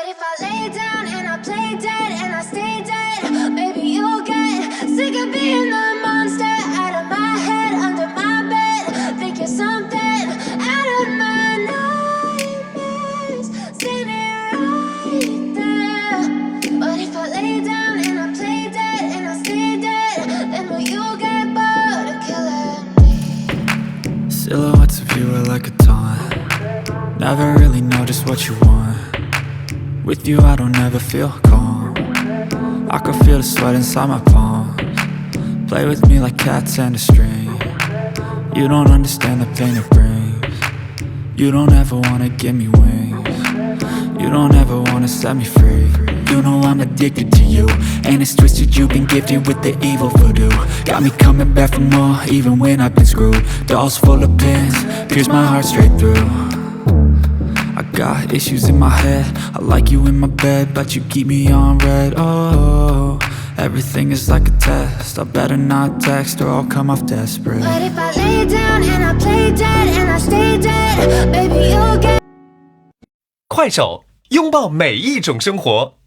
if I lay down and I play dead and I stay dead, maybe you'll get sick of being the monster out of my head, under my bed. Think you're something out of my nightmares, standing right there. But if I lay down and I play dead and I stay dead, then will you get bored of killing me? Silhouettes of you are like a taunt. Never really know just what you want. With you I don't ever feel calm. I can feel the sweat inside my palms. Play with me like cats and a string. You don't understand the pain it brings. You don't ever wanna give me wings. You don't ever wanna set me free. You know I'm addicted to you, and it's twisted, you've been gifted with the evil voodoo. Got me coming back for more, even when I've been screwed. Dolls full of pins, pierce my heart straight through. I got issues in my head, I like you in my bed, but you keep me on red. Oh, everything is like a test, I better not text or I'll come off desperate. But if I lay down and I play dead and I stay dead, baby you'll get. 快手，拥抱每一种生活。